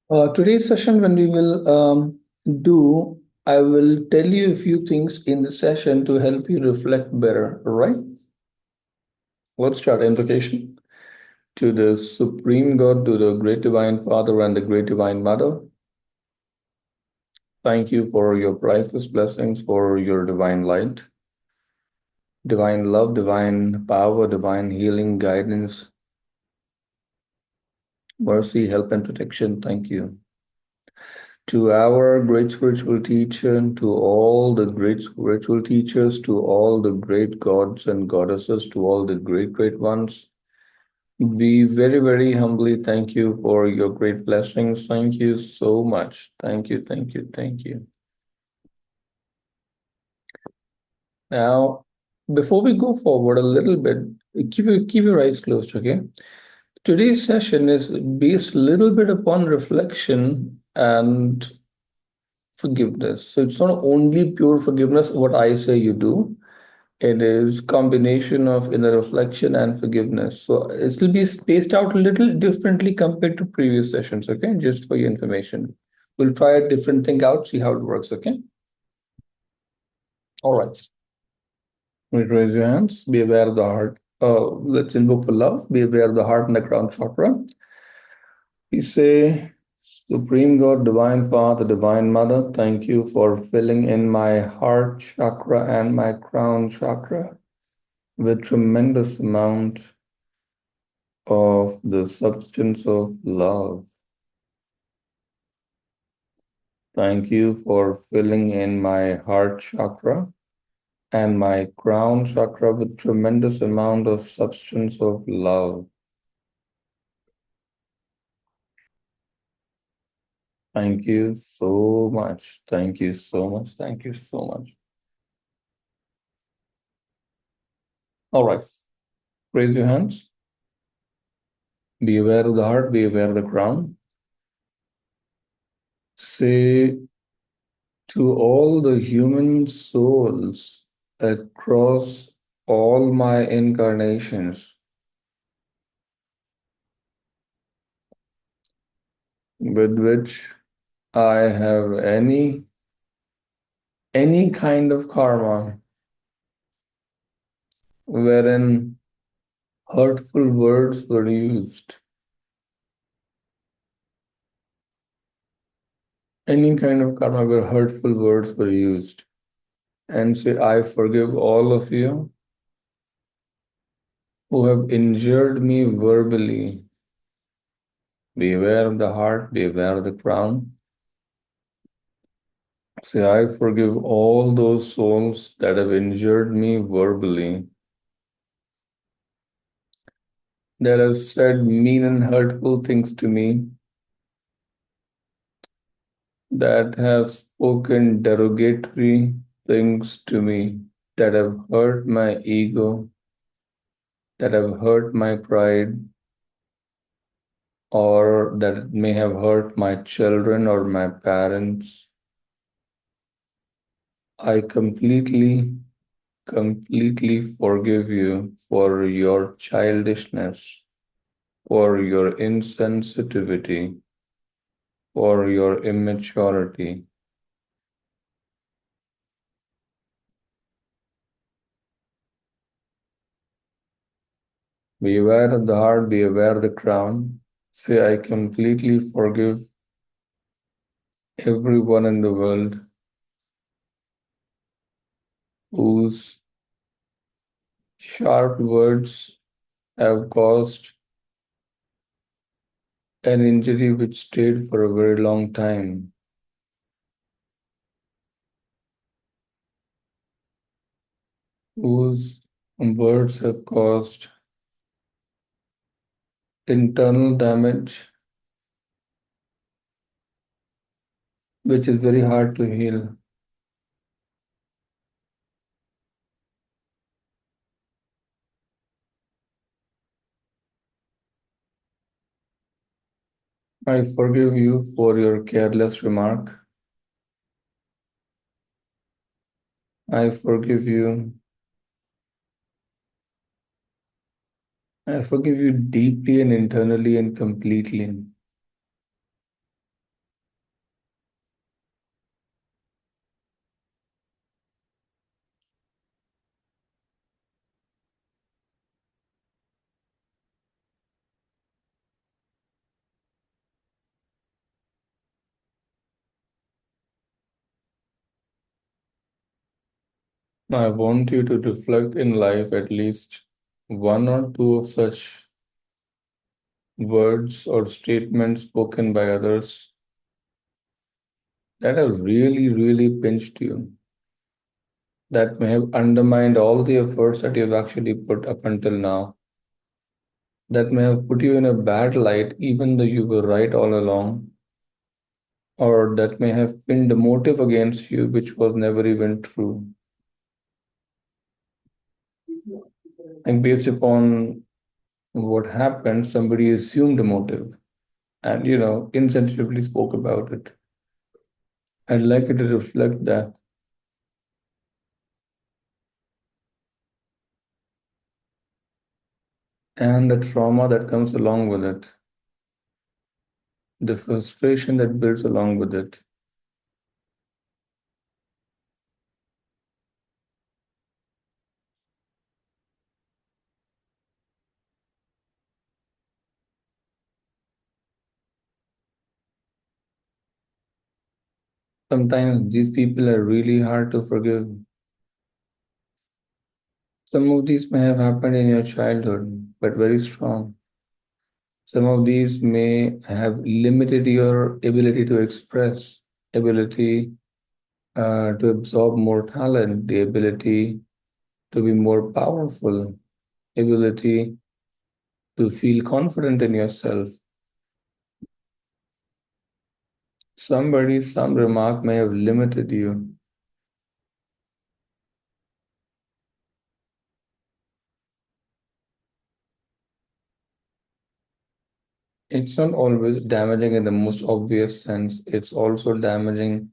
Today's session, when we will I will tell you a few things in the session to help you reflect better. All right? Let's start. Invocation to the Supreme God, to the Great Divine Father and the Great Divine Mother. Thank you for your priceless blessings, for your divine light, divine love, divine power, divine healing, guidance, mercy, help, and protection. Thank you. To our great spiritual teacher, to all the great spiritual teachers, to all the great gods and goddesses, to all the great, great ones, we very, very humbly thank you for your great blessings. Thank you so much. Thank you, thank you, thank you. Now, before we go forward a little bit, keep your eyes closed, okay? Today's session is based a little bit upon reflection and forgiveness. So it's not only pure forgiveness, what I say you do. It is combination of inner reflection and forgiveness. So it will be spaced out a little differently compared to previous sessions, okay? Just for your information. We'll try a different thing out, see how it works, okay? All right. Raise your hands. Be aware of the heart. Let's invoke for love. Be aware of the heart and the crown chakra. We say, Supreme God, Divine Father, Divine Mother, thank you for filling in my heart chakra and my crown chakra with tremendous amount of the substance of love. Thank you for filling in my heart chakra and my crown chakra with tremendous amount of substance of love. Thank you so much. Thank you so much. Thank you so much. All right. Raise your hands. Be aware of the heart. Be aware of the crown. Say to all the human souls across all my incarnations, with which I have any kind of karma wherein hurtful words were used, any kind of karma where hurtful words were used, and say, I forgive all of you who have injured me verbally. Be aware of the heart, be aware of the crown. Say, I forgive all those souls that have injured me verbally, that have said mean and hurtful things to me, that have spoken derogatory things to me, that have hurt my ego, that have hurt my pride, or that may have hurt my children or my parents. I completely forgive you for your childishness, for your insensitivity, for your immaturity. Be aware of the heart, be aware of the crown. Say, I completely forgive everyone in the world whose sharp words have caused an injury which stayed for a very long time. Whose words have caused internal damage which is very hard to heal. I forgive you for your careless remark. I forgive you. I forgive you deeply and internally and completely. I want you to reflect in life at least one or two of such words or statements spoken by others that have really, really pinched you, that may have undermined all the efforts that you've actually put up until now, that may have put you in a bad light even though you were right all along, or that may have pinned a motive against you which was never even true. And based upon what happened, somebody assumed a motive and, insensitively spoke about it. I'd like you to reflect that and the trauma that comes along with it, the frustration that builds along with it. Sometimes these people are really hard to forgive. Some of these may have happened in your childhood, but very strong. Some of these may have limited your ability to express, ability to absorb more talent, the ability to be more powerful, ability to feel confident in yourself. Some remark may have limited you. It's not always damaging in the most obvious sense. It's also damaging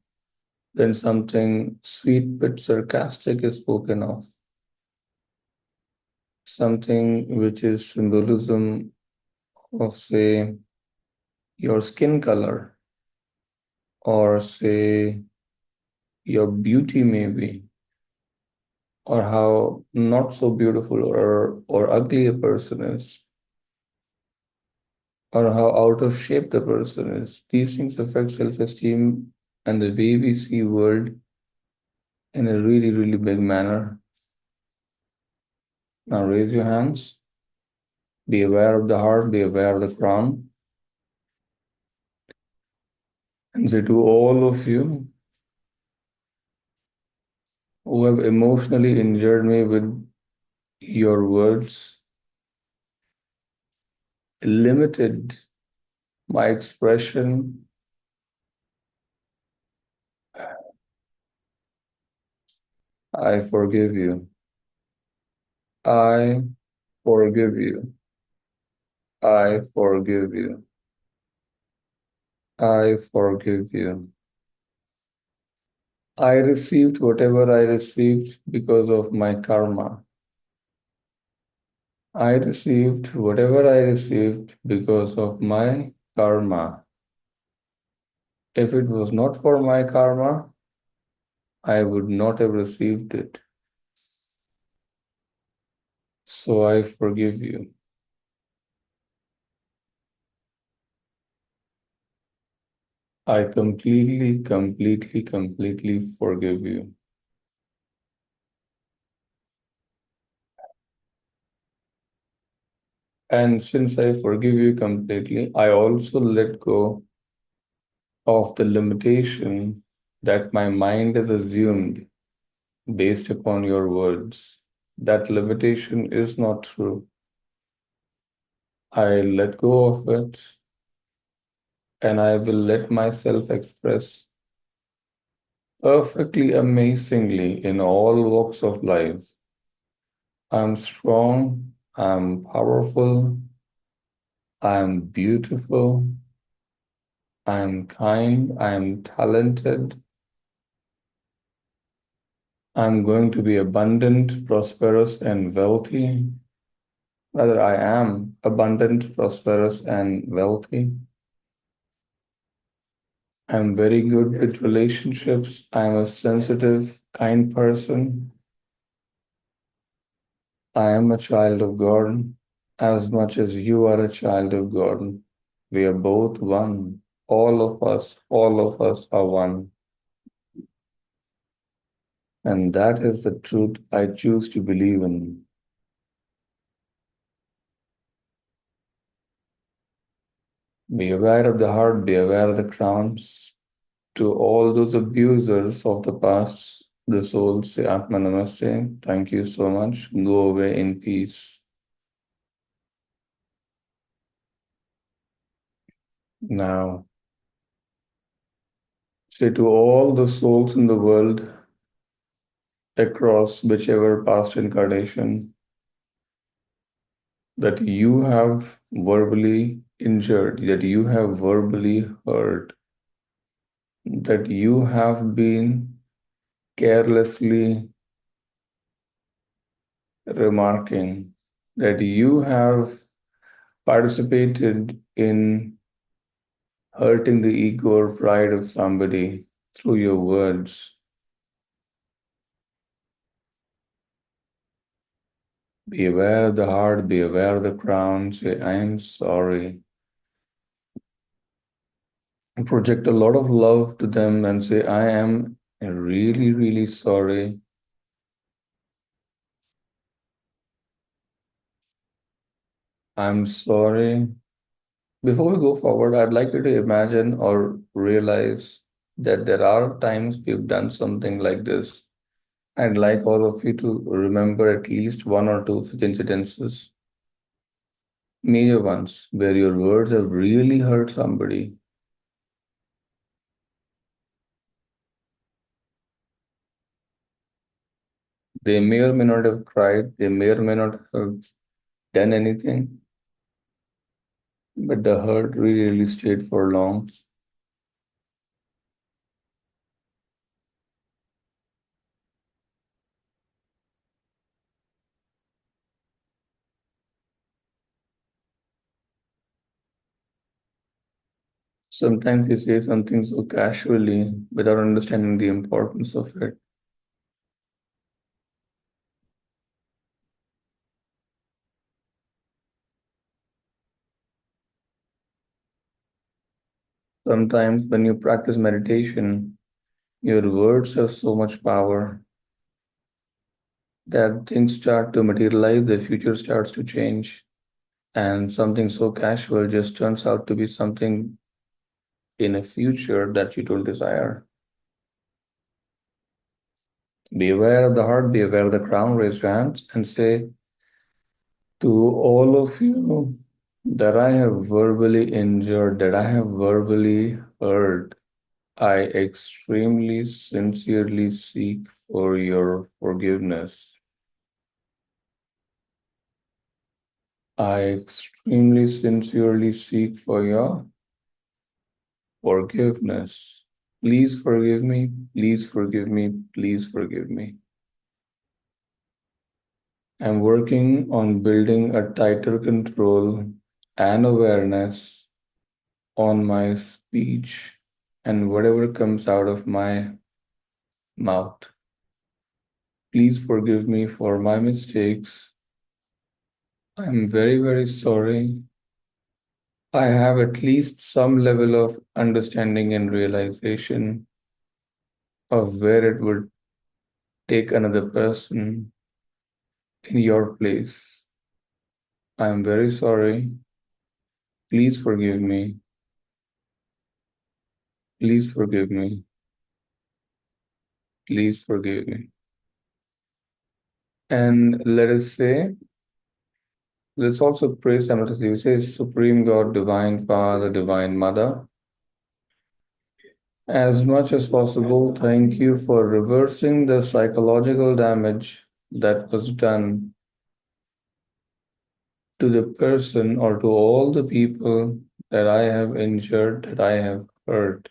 when something sweet but sarcastic is spoken of. Something which is symbolism of, say, your skin color, or say, your beauty maybe, or how not so beautiful or ugly a person is, or how out of shape the person is. These things affect self-esteem and the way we see world in a really, really big manner. Now raise your hands. Be aware of the heart, be aware of the crown. And say to all of you who have emotionally injured me with your words, limited my expression, I forgive you. I forgive you. I forgive you. I forgive you. I received whatever I received because of my karma. I received whatever I received because of my karma. If it was not for my karma, I would not have received it. So I forgive you. I completely, completely, completely forgive you. And since I forgive you completely, I also let go of the limitation that my mind has assumed based upon your words. That limitation is not true. I let go of it and I will let myself express perfectly amazingly in all walks of life. I'm strong, I'm powerful, I'm beautiful, I'm kind, I'm talented, I'm going to be abundant, prosperous, and wealthy. Rather, I am abundant, prosperous, and wealthy. I'm very good with relationships. I'm a sensitive, kind person. I am a child of God as much as you are a child of God. We are both one. All of us are one. And that is the truth I choose to believe in. Be aware of the heart, be aware of the crowns. To all those abusers of the past, the souls say Atma Namaste. Thank you so much. Go away in peace. Now, say to all the souls in the world across whichever past incarnation that you have verbally injured, that you have verbally hurt, that you have been carelessly remarking, that you have participated in hurting the ego or pride of somebody through your words. Be aware of the heart, be aware of the crown, say, I am sorry. Project a lot of love to them and say, I am really, really sorry. I'm sorry. Before we go forward, I'd like you to imagine or realize that there are times we've done something like this. I'd like all of you to remember at least one or two such incidences, major ones, where your words have really hurt somebody. They may or may not have cried, they may or may not have done anything, but the hurt really, really stayed for long. Sometimes you say something so casually without understanding the importance of it. Sometimes when you practice meditation, your words have so much power that things start to materialize, the future starts to change, and something so casual just turns out to be something in a future that you don't desire. Be aware of the heart, be aware of the crown, raise your hands and say, to all of you that I have verbally injured, that I have verbally hurt, I extremely sincerely seek for your forgiveness. I extremely sincerely seek for your forgiveness. Please forgive me, please forgive me, please forgive me. I'm working on building a tighter control and awareness on my speech and whatever comes out of my mouth. Please forgive me for my mistakes. I'm very, very sorry. I have at least some level of understanding and realization of where it would take another person in your place. I am very sorry. Please forgive me. Please forgive me. Please forgive me. And let us say, let's also pray simultaneously. You say, Supreme God, Divine Father, Divine Mother, as much as possible, thank you for reversing the psychological damage that was done to the person or to all the people that I have injured, that I have hurt.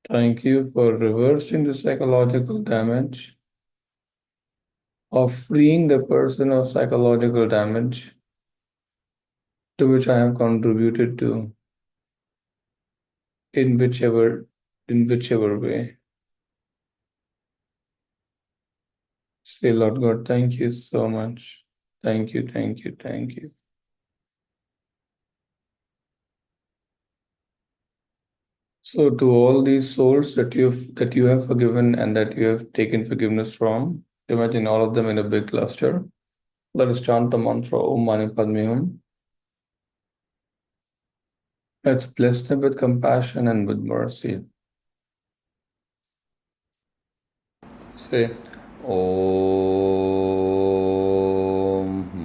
Thank you for reversing the psychological damage, of freeing the person of psychological damage to which I have contributed to in whichever way. Say, Lord God, thank you so much. Thank you, thank you, thank you. So to all these souls that you have forgiven and that you have taken forgiveness from, imagine all of them in a big cluster. Let us chant the mantra Om Mani Padme Hum. Let's bless them with compassion and with mercy. Say Om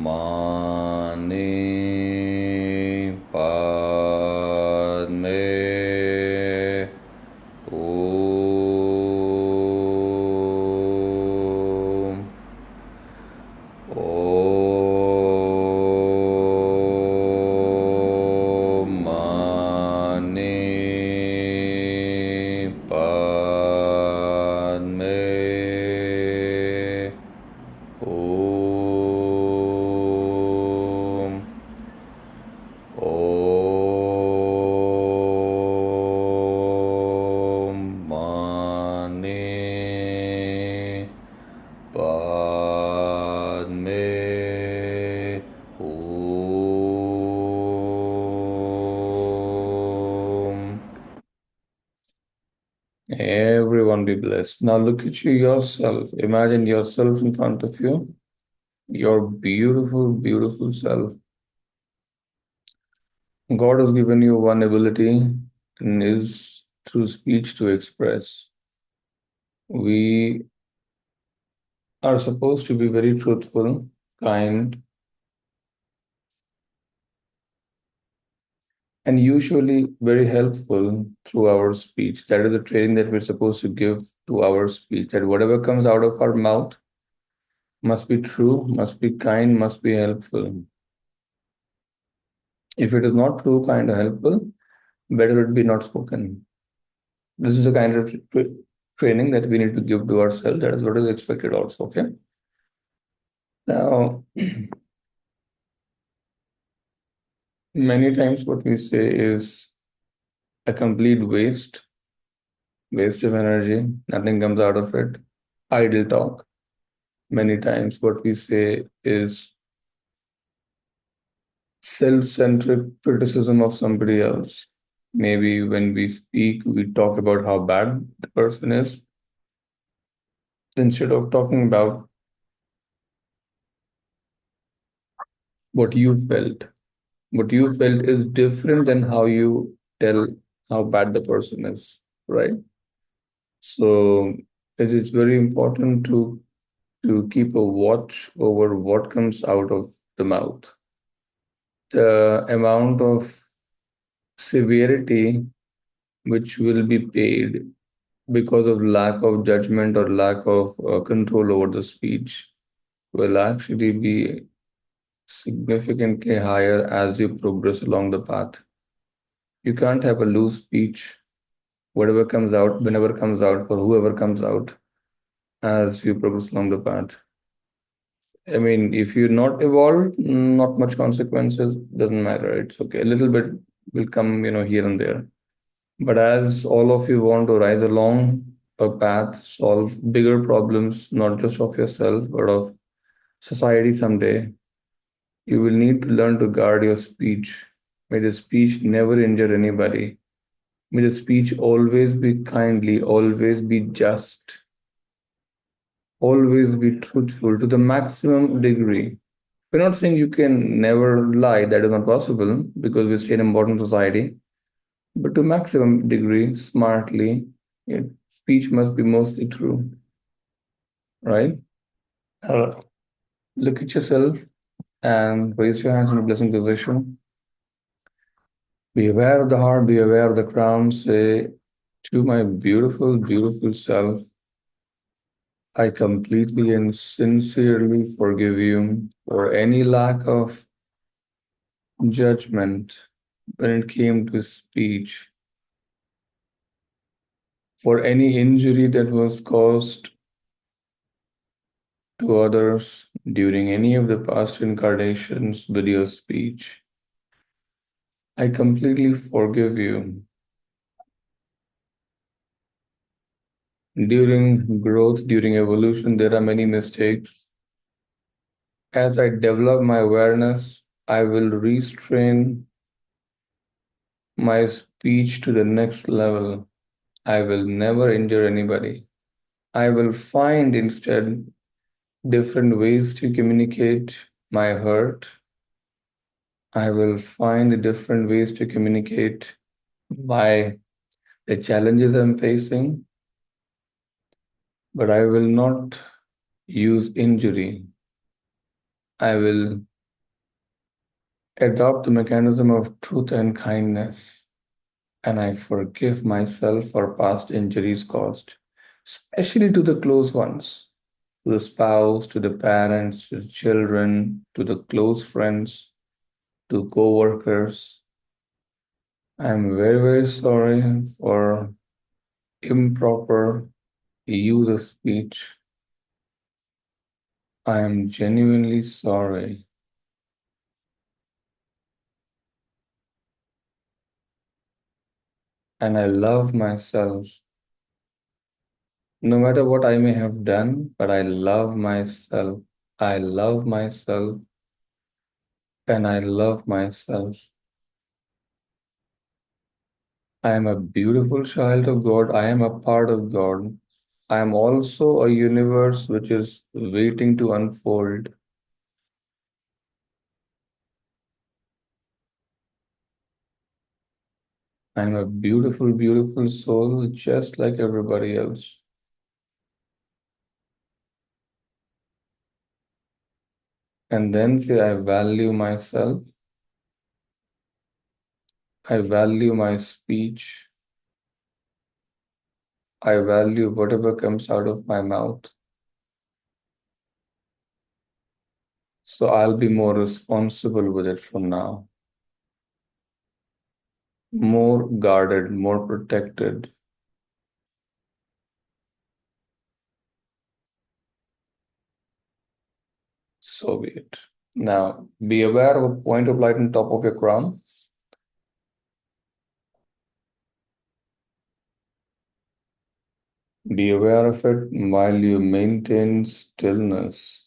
Mani Padme Om. Om Mani Padme Om. Om Mani Padme Om. Everyone be blessed. Now look at you yourself. Imagine yourself in front of you, your beautiful, beautiful self. God has given you one ability and is through speech to express. We are supposed to be very truthful, kind, and usually very helpful through our speech. That is the training that we're supposed to give to our speech, that whatever comes out of our mouth must be true, must be kind, must be helpful. If it is not true, kind, or helpful, better it be not spoken. This is the kind of training that we need to give to ourselves. That is what is expected also. Okay. Now, many times what we say is a complete waste of energy. Nothing comes out of it. Idle talk. Many times what we say is self-centric criticism of somebody else. Maybe when we speak, we talk about how bad the person is instead of talking about what you felt. What you felt is different than how you tell how bad the person is, right? So it's very important to keep a watch over what comes out of the mouth. The amount of severity which will be paid because of lack of judgment or lack of control over the speech will actually be significantly higher as you progress along the path. You can't have a loose speech, whatever comes out, whenever comes out, for whoever comes out as you progress along the path. I mean, if you're not evolved, not much consequences, doesn't matter. It's okay. A little bit will come, here and there. But as all of you want to rise along a path, solve bigger problems, not just of yourself, but of society someday, you will need to learn to guard your speech. May the speech never injure anybody. May the speech always be kindly, always be just, always be truthful to the maximum degree. We're not saying you can never lie, that is not possible because we stay in a modern society. But to maximum degree, smartly, your speech must be mostly true, right? Uh, Look at yourself and raise your hands in a blessing position. Be aware of the heart, be aware of the crown. Say, to my beautiful, beautiful self, I completely and sincerely forgive you for any lack of judgment when it came to speech, for any injury that was caused to others during any of the past incarnations with your speech. I completely forgive you. During growth, during evolution, there are many mistakes. As I develop my awareness, I will restrain my speech to the next level. I will never injure anybody. I will find instead different ways to communicate my hurt. I will find different ways to communicate my the challenges I'm facing, but I will not use injury. I will adopt the mechanism of truth and kindness, and I forgive myself for past injuries caused, especially to the close ones, to the spouse, to the parents, to the children, to the close friends, to co-workers. I'm very, very sorry for improper use of speech. I am genuinely sorry. And I love myself. No matter what I may have done, but I love myself. I love myself and I love myself. I am a beautiful child of God. I am a part of God. I am also a universe which is waiting to unfold. I am a beautiful, beautiful soul just like everybody else. And then say, I value myself. I value my speech. I value whatever comes out of my mouth. So I'll be more responsible with it from now, more guarded, more protected. So be it. Now, be aware of a point of light on top of your crown. Be aware of it while you maintain stillness.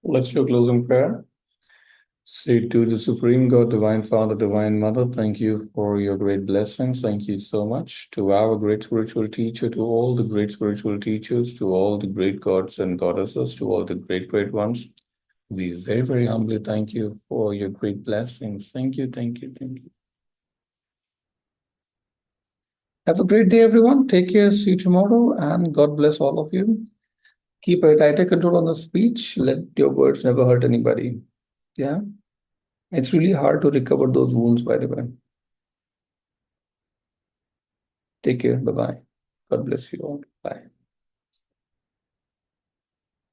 Let's do a closing prayer. Say to the Supreme God, Divine Father, Divine Mother, thank you for your great blessings. Thank you so much to our great spiritual teacher, to all the great spiritual teachers, to all the great gods and goddesses, to all the great, great ones. We very, very humbly thank you for your great blessings. Thank you, thank you, thank you. Have a great day, everyone. Take care. See you tomorrow, and God bless all of you. Keep a tighter control on the speech. Let your words never hurt anybody. Yeah. It's really hard to recover those wounds, by the way. Take care. Bye bye. God bless you all. Bye.